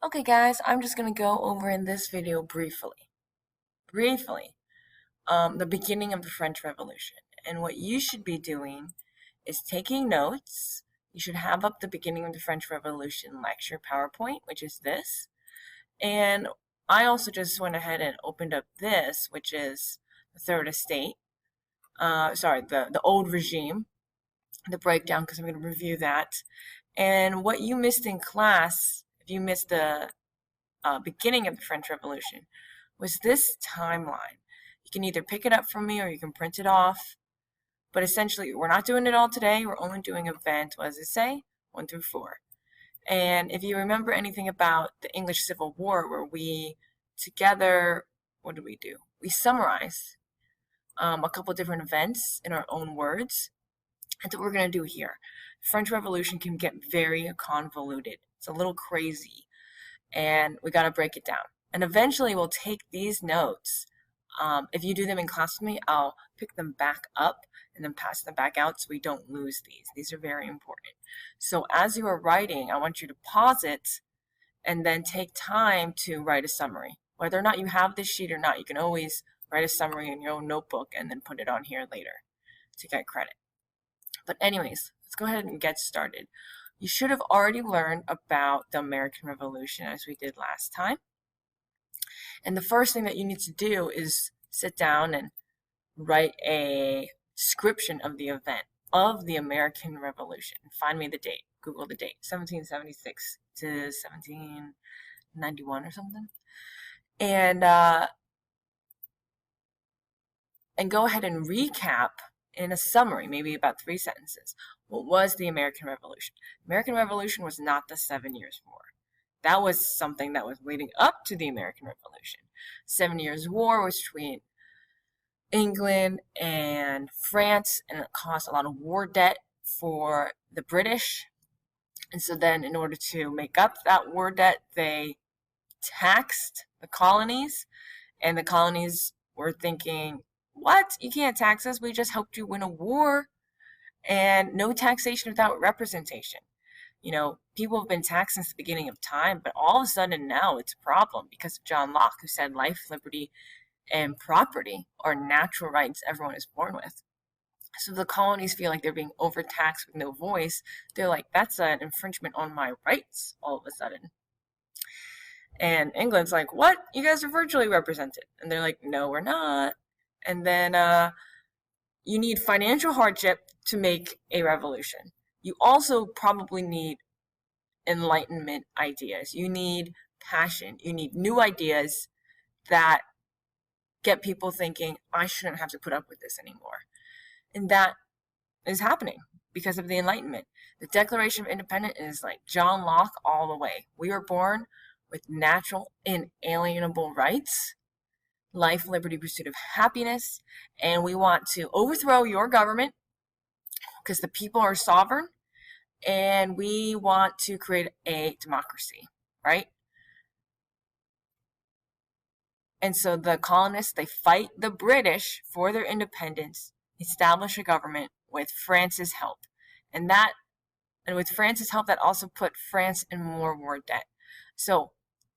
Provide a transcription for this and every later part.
Okay guys, I'm just gonna go over in this video briefly, the beginning of the French Revolution. And what you should be doing is taking notes. You should have up the beginning of the French Revolution lecture PowerPoint, which is this. And I also just went ahead and opened up this, which is the Third Estate. The old regime, the breakdown, because I'm going to review that. And what you missed in class, if you missed the beginning of the French Revolution, was this timeline. You can either pick it up from me or you can print it off. But essentially, we're not doing it all today. We're only doing event, what does it say? 1 through 4. And if you remember anything about the English Civil War, where we together, what do? We summarize a couple different events in our own words. That's what we're going to do here. The French Revolution can get very convoluted. It's a little crazy. And we got to break it down. And eventually we'll take these notes. If you do them in class with me, I'll pick them back up and then pass them back out so we don't lose these. These are very important. So as you are writing, I want you to pause it and then take time to write a summary. Whether or not you have this sheet or not, you can always write a summary in your own notebook and then put it on here later to get credit. But anyways, let's go ahead and get started. You should have already learned about the American Revolution as we did last time. And the first thing that you need to do is sit down and write a description of the event of the American Revolution. Find me the date. Google the date. 1776 to 1791 or something. And go ahead and recap in a summary, maybe about 3 sentences. What was the American Revolution? The American Revolution was not the 7 Years' War. That was something that was leading up to the American Revolution. 7 Years' War was between England and France, and it caused a lot of war debt for the British. And so then in order to make up that war debt, they taxed the colonies, and the colonies were thinking, what? You can't tax us. We just helped you win a war. And no taxation without representation. You know, people have been taxed since the beginning of time, but all of a sudden now it's a problem because of John Locke, who said life, liberty, and property are natural rights everyone is born with. So the colonies feel like they're being overtaxed with no voice. They're like, that's an infringement on my rights all of a sudden. And England's like, what? You guys are virtually represented. And they're like, no, we're not. And then you need financial hardship to make a revolution. You also probably need Enlightenment ideas. You need passion. You need new ideas that get people thinking, I shouldn't have to put up with this anymore. And that is happening because of the Enlightenment. The Declaration of Independence is like John Locke all the way. We are born with natural, inalienable rights, life, liberty, pursuit of happiness, and we want to overthrow your government because the people are sovereign, and we want to create a democracy, right? And so the colonists, they fight the British for their independence, establish a government with France's help. And with France's help, that also put France in more war debt. So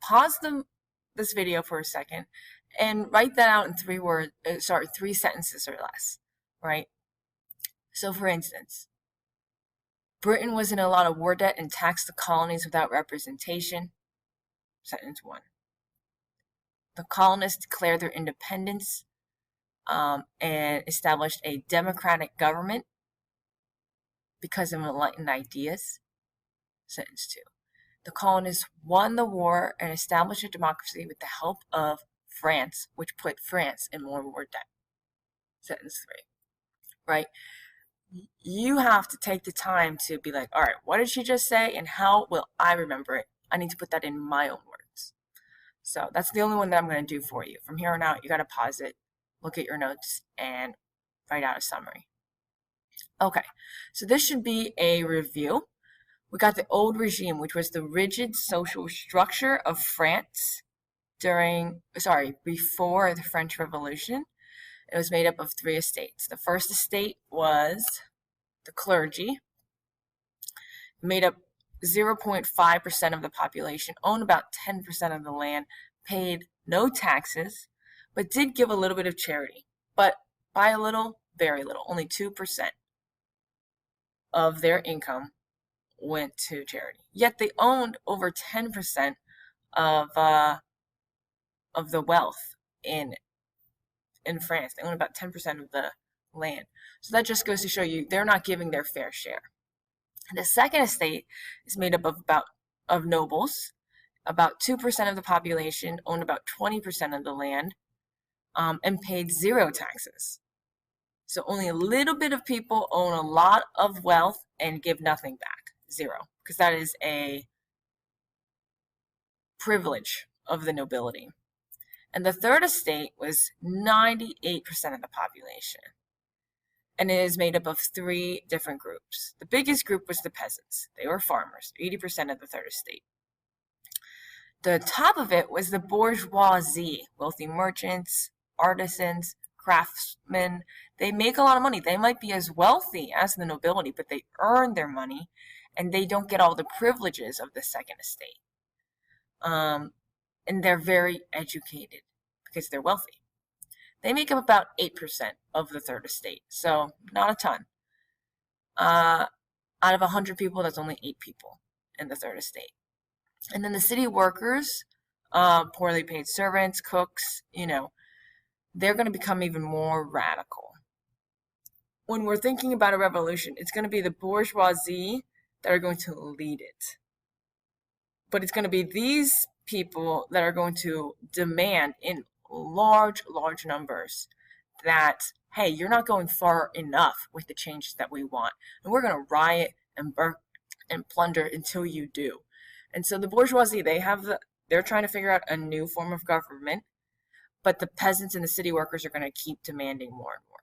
pause this video for a second and write that out in 3 sentences or less, right? So for instance, Britain was in a lot of war debt and taxed the colonies without representation. Sentence 1. The colonists declared their independence and established a democratic government because of enlightened ideas. Sentence 2. The colonists won the war and established a democracy with the help of France, which put France in more war debt. Sentence 3. Right? You have to take the time to be like, all right, what did she just say and how will I remember it? I need to put that in my own words. So that's the only one that I'm going to do for you. From here on out, you got to pause it, look at your notes, and write out a summary. Okay, so this should be a review. We got the old regime, which was the rigid social structure of France before the French Revolution. It was made up of 3 estates. The first estate was the clergy, made up 0.5% of the population, owned about 10% of the land, paid no taxes, but did give a little bit of charity. But by a little, very little, only 2% of their income went to charity. Yet they owned over 10% of the wealth in France. They own about 10% of the land. So that just goes to show you they're not giving their fair share. The second estate is made up of nobles. About 2% of the population owned about 20% of the land, and paid zero taxes. So only a little bit of people own a lot of wealth and give nothing back, zero, because that is a privilege of the nobility. And the third estate was 98% of the population. And it is made up of 3 different groups. The biggest group was the peasants. They were farmers, 80% of the third estate. The top of it was the bourgeoisie, wealthy merchants, artisans, craftsmen. They make a lot of money. They might be as wealthy as the nobility, but they earn their money and they don't get all the privileges of the second estate. And they're very educated because they're wealthy. They make up about 8% of the third estate, so not a ton. Out of 100 people, that's only 8 people in the third estate. And then the city workers, poorly paid servants, cooks, they're going to become even more radical. When we're thinking about a revolution, it's going to be the bourgeoisie that are going to lead it. But it's going to be these people that are going to demand in large numbers that, hey, you're not going far enough with the changes that we want. And we're going to riot and burn and plunder until you do. And so the bourgeoisie, they're trying to figure out a new form of government, but the peasants and the city workers are going to keep demanding more and more.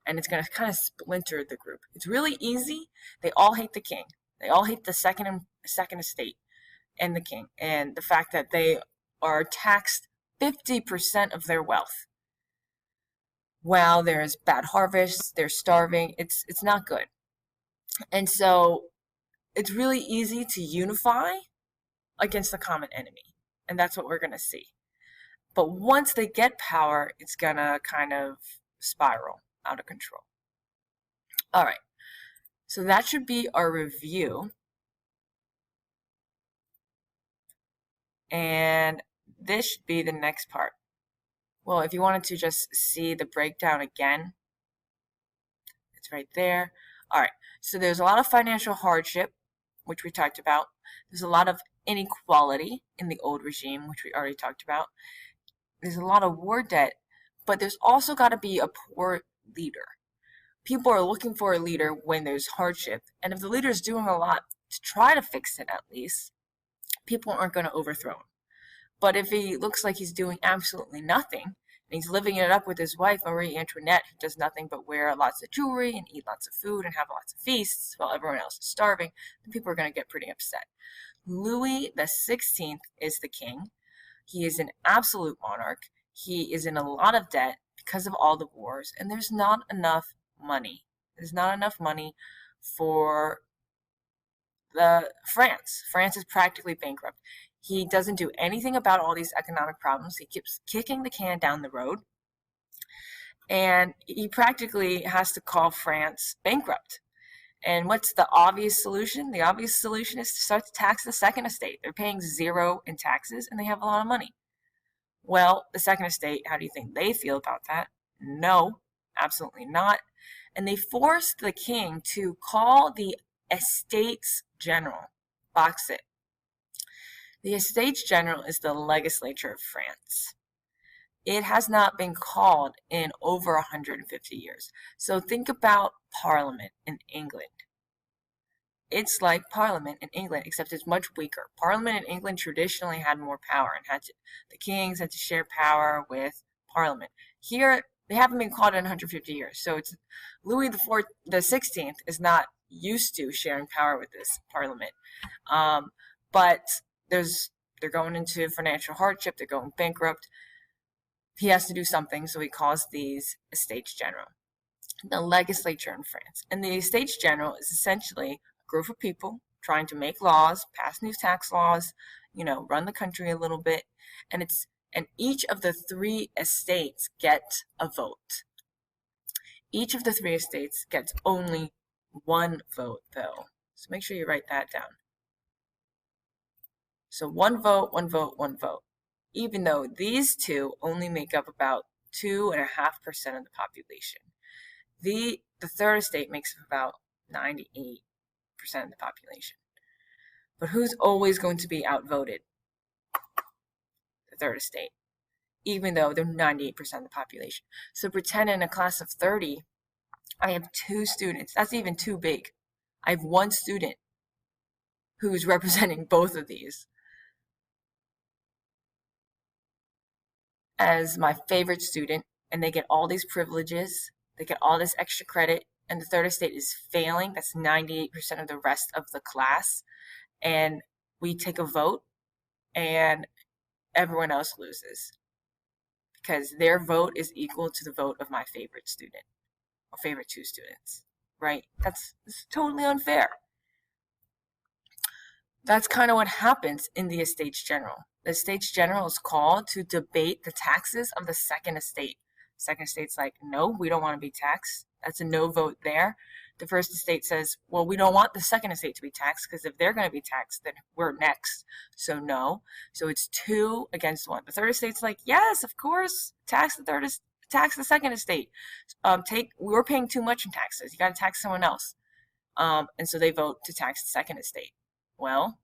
And it's going to kind of splinter the group. It's really easy. They all hate the king. They all hate the second estate and the king. And the fact that they are taxed 50% of their wealth. While there's bad harvests, they're starving. It's not good. And so it's really easy to unify against the common enemy. And that's what we're going to see. But once they get power, it's going to kind of spiral out of control. All right. So that should be our review. And this should be the next part. Well, if you wanted to just see the breakdown again, it's right there. All right. So there's a lot of financial hardship, which we talked about. There's a lot of inequality in the old regime, which we already talked about. There's a lot of war debt, but there's also got to be a poor leader. People are looking for a leader when there's hardship. And if the leader is doing a lot to try to fix it, at least, people aren't going to overthrow him. But if he looks like he's doing absolutely nothing, and he's living it up with his wife, Marie Antoinette, who does nothing but wear lots of jewelry and eat lots of food and have lots of feasts while everyone else is starving, then people are going to get pretty upset. Louis XVI is the king. He is an absolute monarch. He is in a lot of debt because of all the wars, and there's not enough money. There's not enough money for France. France is practically bankrupt. He doesn't do anything about all these economic problems. He keeps kicking the can down the road. And he practically has to call France bankrupt. And what's the obvious solution? The obvious solution is to start to tax the second estate. They're paying zero in taxes and they have a lot of money. Well, the second estate, how do you think they feel about that? No, absolutely not. And they forced the king to call the Estates General. Box it. The Estates General is the legislature of France. It has not been called in over 150 years. So think about Parliament in England. It's like Parliament in England, except it's much weaker. Parliament in England traditionally had more power, and the kings had to share power with Parliament. Here, they haven't been called in 150 years. So it's Louis the 16th is not used to sharing power with this Parliament. But they're going into financial hardship. They're going bankrupt. He has to do something, so he calls these Estates General, the legislature in France. And the Estates General is essentially a group of people trying to make laws, pass new tax laws, run the country a little bit. And each of the 3 estates get a vote. Each of the 3 estates gets only 1 vote, though. So make sure you write that down. So 1 vote, 1 vote, 1 vote. Even though these 2 only make up about 2.5% of the population. The 3rd estate makes up about 98% of the population. But who's always going to be outvoted? The 3rd estate, even though they're 98% of the population. So pretend in a class of 30, I have 2 students. That's even too big. I have 1 student who's representing both of these as my favorite student, and they get all these privileges, they get all this extra credit, and the 3rd estate is failing. That's 98% of the rest of the class. And we take a vote, and everyone else loses because their vote is equal to the vote of my favorite student or favorite 2 students, right? That's totally unfair. That's kind of what happens in the Estates General. The Estates General is called to debate the taxes of the 2nd estate. 2nd estate's like, no, we don't want to be taxed. That's a no vote there. The 1st estate says, well, we don't want the 2nd estate to be taxed because if they're going to be taxed, then we're next. So no. So it's 2 against 1. The 3rd estate's like, yes, of course, tax the 2nd estate. We're paying too much in taxes. You got to tax someone else. And so they vote to tax the 2nd estate. Well,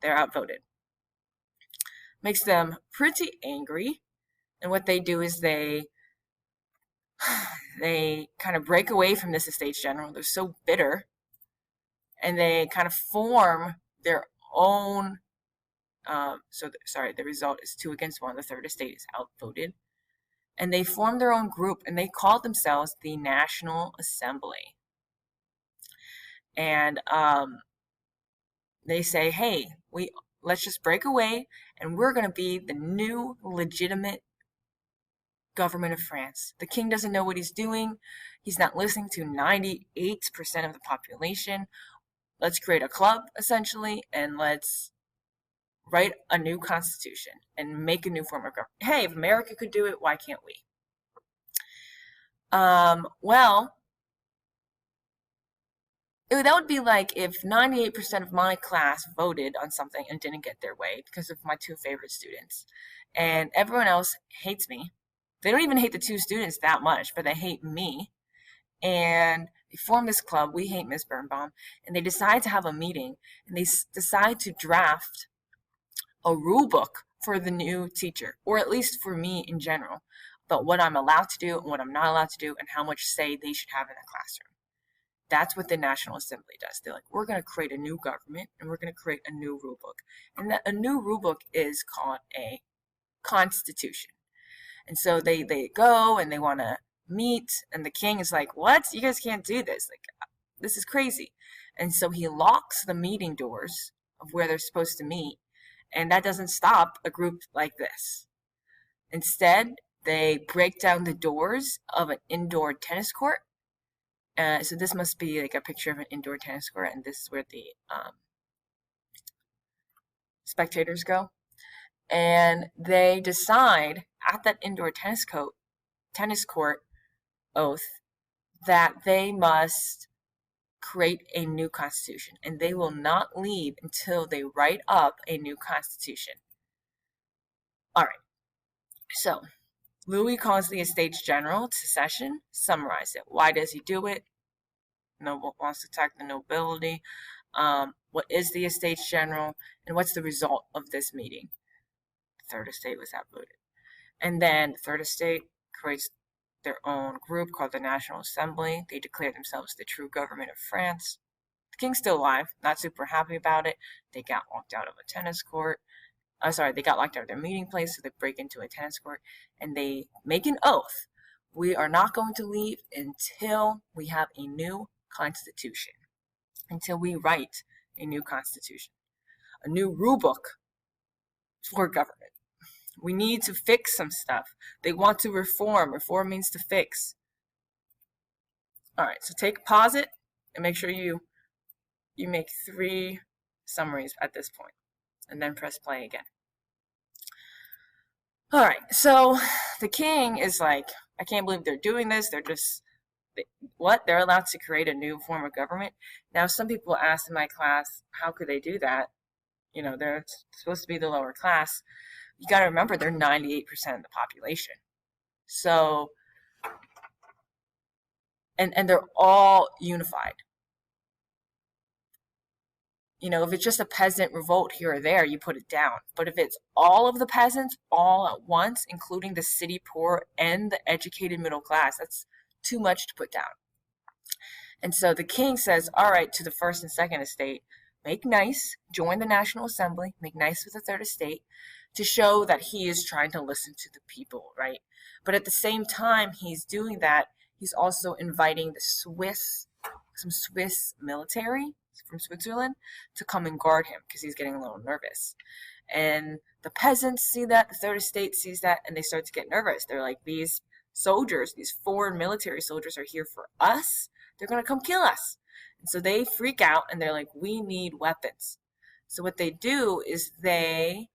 they're outvoted. Makes them pretty angry. And what they do is they kind of break away from this Estates General. They're so bitter. And they kind of form their own. The result is 2 against 1. The 3rd estate is outvoted. And they form their own group, and they call themselves the National Assembly. And they say, hey, let's just break away, and we're going to be the new legitimate government of France. The king doesn't know what he's doing. He's not listening to 98% of the population. Let's create a club, essentially, and let's write a new constitution and make a new form of government. Hey, if America could do it, why can't we? That would be like if 98% of my class voted on something and didn't get their way because of my 2 favorite students. And everyone else hates me. They don't even hate the 2 students that much, but they hate me. And they form this club, We Hate Miss Birnbaum, and they decide to have a meeting, and they decide to draft a rule book for the new teacher, or at least for me in general, about what I'm allowed to do and what I'm not allowed to do and how much say they should have in the classroom. That's what the National Assembly does. They're like, we're going to create a new government and we're going to create a new rule book. And a new rule book is called a constitution. And so they go and they want to meet, and the king is like, what? You guys can't do this. Like, this is crazy. And so he locks the meeting doors of where they're supposed to meet, and that doesn't stop a group like this. Instead, they break down the doors of an indoor tennis court. So this must be like a picture of an indoor tennis court, and this is where the spectators go. And they decide at that indoor tennis court oath that they must create a new constitution, and they will not leave until they write up a new constitution. All right. So Louis calls the Estates General to session, summarize it. Why does he do it? Noble wants to attack the nobility. What is the Estates General, and what's the result of this meeting? The 3rd estate was outvoted. And then the 3rd estate creates their own group called the National Assembly. They declare themselves the true government of France. The king's still alive, not super happy about it. They got locked out of a tennis court. They got locked out of their meeting place, so they break into a tennis court, and they make an oath. We are not going to leave until we have a new constitution, until we write a new constitution, a new rule book for government. We need to fix some stuff. They want to reform. Reform means to fix. All right, so pause it and make sure you you make 3 summaries at this point, and then press play again. All right, so the king is like, I can't believe they're doing this. They're just, what? They're allowed to create a new form of government? Now, some people asked in my class, how could they do that? You know, they're supposed to be the lower class. You got to remember, they're 98% of the population. So, and they're all unified. You know, if it's just a peasant revolt here or there, you put it down. But if it's all of the peasants all at once, including the city poor and the educated middle class, that's too much to put down. And so the king says, all right, to the first and second estate, make nice, join the National Assembly, make nice with the third estate, to show that he is trying to listen to the people, right? But at the same time he's doing that, he's also inviting some Swiss military from Switzerland to come and guard him because he's getting a little nervous. And the peasants see that, the third estate sees that, and they start to get nervous. They're like, these soldiers, these foreign military soldiers are here for us. They're going to come kill us. And so they freak out and they're like, we need weapons. So what they do is they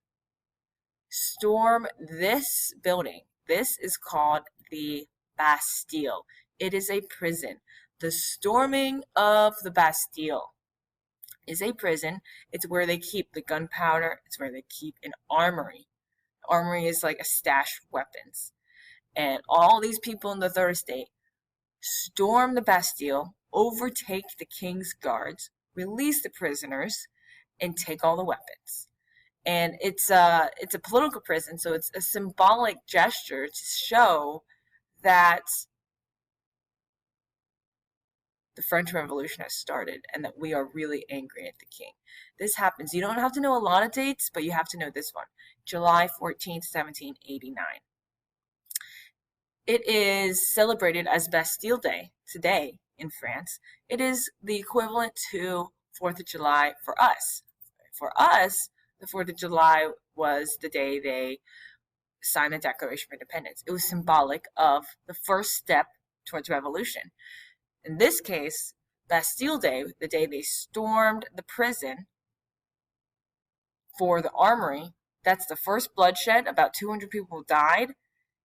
storm this building. This is called the Bastille. It is a prison. The storming of the Bastille is a prison. It's where they keep the gunpowder. It's where they keep an armory. Armory is like a stash of weapons. And all these people in the third estate storm the Bastille, overtake the king's guards, release the prisoners, and take all the weapons. And it's a political prison, so it's a symbolic gesture to show that the French Revolution has started and that we are really angry at the king. This happens. You don't have to know a lot of dates, but you have to know this one. July 14th, 1789. It is celebrated as Bastille Day today in France. It is the equivalent to 4th of July for us. For us, the 4th of July was the day they signed the Declaration of Independence. It was symbolic of the first step towards revolution. In this case, Bastille Day, the day they stormed the prison for the armory, that's the first bloodshed. About 200 people died.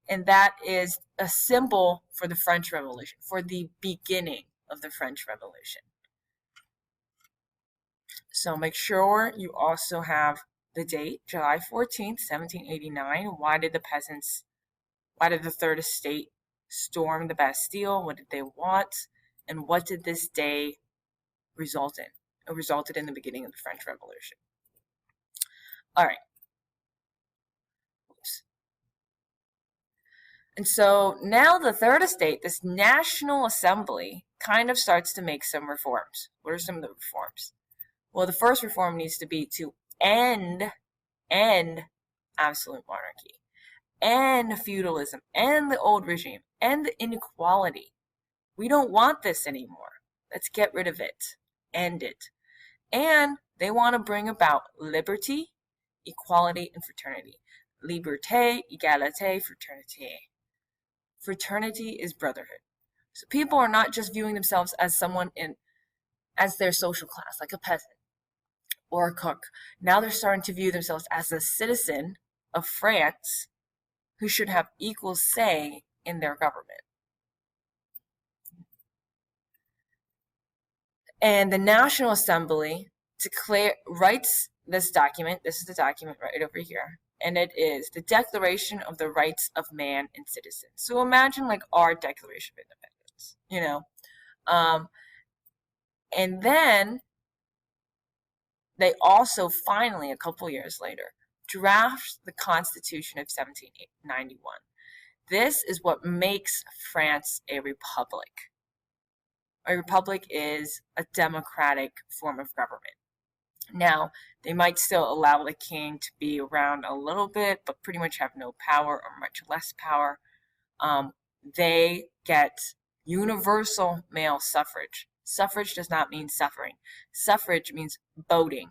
And that is a symbol for the French Revolution, for the beginning of the French Revolution. So make sure you also have the date, July 14th, 1789. Why did the Third Estate storm the Bastille? What did they want? And what did this day result in? It resulted in the beginning of the French Revolution. All right. Oops. And so now the Third Estate, this National Assembly, kind of starts to make some reforms. What are some of the reforms? Well, the first reform needs to be to end absolute monarchy, end feudalism, end the old regime, end the inequality. We don't want this anymore. Let's get rid of it. End it. And they want to bring about liberty, equality, and fraternity. Liberté, égalité, fraternité. Fraternity is brotherhood. So people are not just viewing themselves as as their social class, like a peasant or a cook. Now they're starting to view themselves as a citizen of France who should have equal say in their government. And the National Assembly writes this document. This is the document right over here. And it is the Declaration of the Rights of Man and Citizen. So imagine like our Declaration of Independence, you know. And then they also finally, a couple years later, draft the Constitution of 1791. This is what makes France a republic. A republic is a democratic form of government. Now, they might still allow the king to be around a little bit, but pretty much have no power or much less power. They get universal male suffrage. Suffrage does not mean suffering. Suffrage means voting.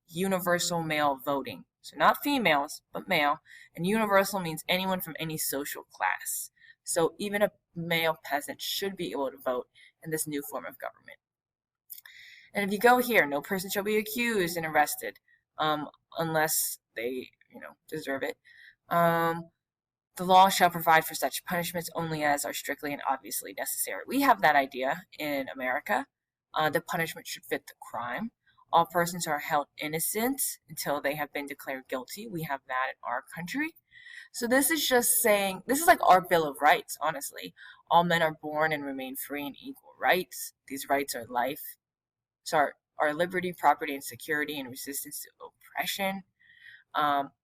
Universal male voting. So not females, but male. And universal means anyone from any social class. So even a male peasant should be able to vote in this new form of government. And if you go here, no person shall be accused and arrested unless they, deserve it. The law shall provide for such punishments only as are strictly and obviously necessary. We have that idea in America. The punishment should fit the crime. All persons are held innocent until they have been declared guilty. We have that in our country. So this is just saying, this is like our Bill of Rights, honestly. All men are born and remain free and equal rights. These rights are life. So our liberty, property, and security, and resistance to oppression.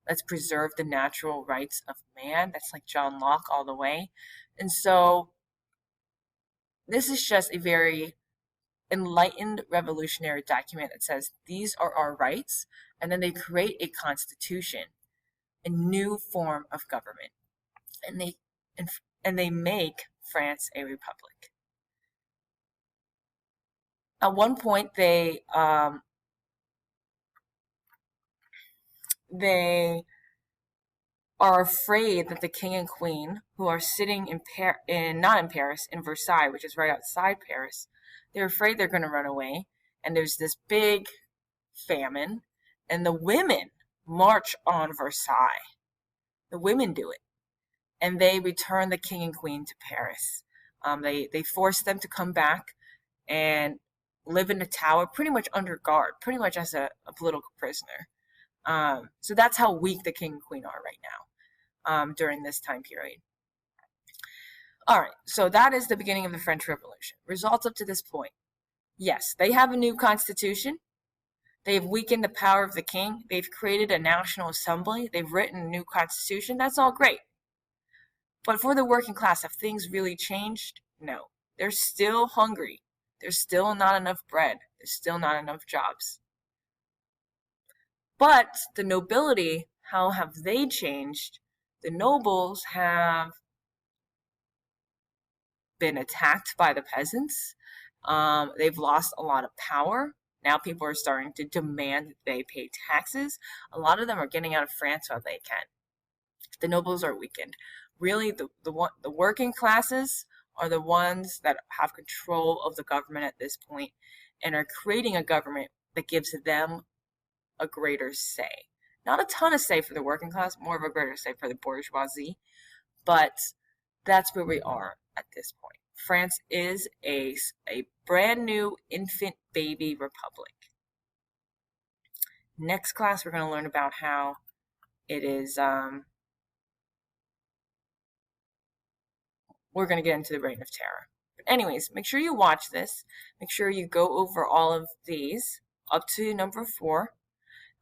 Let's preserve the natural rights of man. That's like John Locke all the way. And so this is just a very enlightened revolutionary document that says these are our rights, and then they create a constitution, a new form of government, and they make France a republic. At one point, they are afraid that the king and queen, who are sitting not in Paris, in Versailles, which is right outside Paris, they're afraid they're going to run away. And there's this big famine, and the women march on Versailles. The women do it, and they return the king and queen to Paris. They force them to come back and live in a tower, pretty much under guard, pretty much as a political prisoner. So that's how weak the king and queen are right now during this time period. All right, so that is the beginning of the French Revolution. Results up to this point. Yes, they have a new constitution. They've weakened the power of the king. They've created a national assembly. They've written a new constitution. That's all great. But for the working class, have things really changed? No. They're still hungry. There's still not enough bread. There's still not enough jobs. But the nobility, how have they changed? The nobles have been attacked by the peasants. They've lost a lot of power. Now people are starting to demand that they pay taxes. A lot of them are getting out of France while they can. The nobles are weakened. Really, the working classes are the ones that have control of the government at this point and are creating a government that gives them a greater say. Not a ton of say for the working class, more of a greater say for the bourgeoisie, but that's where we are at this point. France is a brand new infant baby republic. Next class, we're going to learn about how it is, we're going to get into the Reign of Terror. But anyways, make sure you watch this. Make sure you go over all of these up to number 4.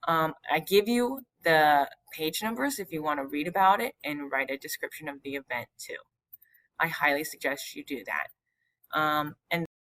I give you the page numbers if you want to read about it and write a description of the event too. I highly suggest you do that. And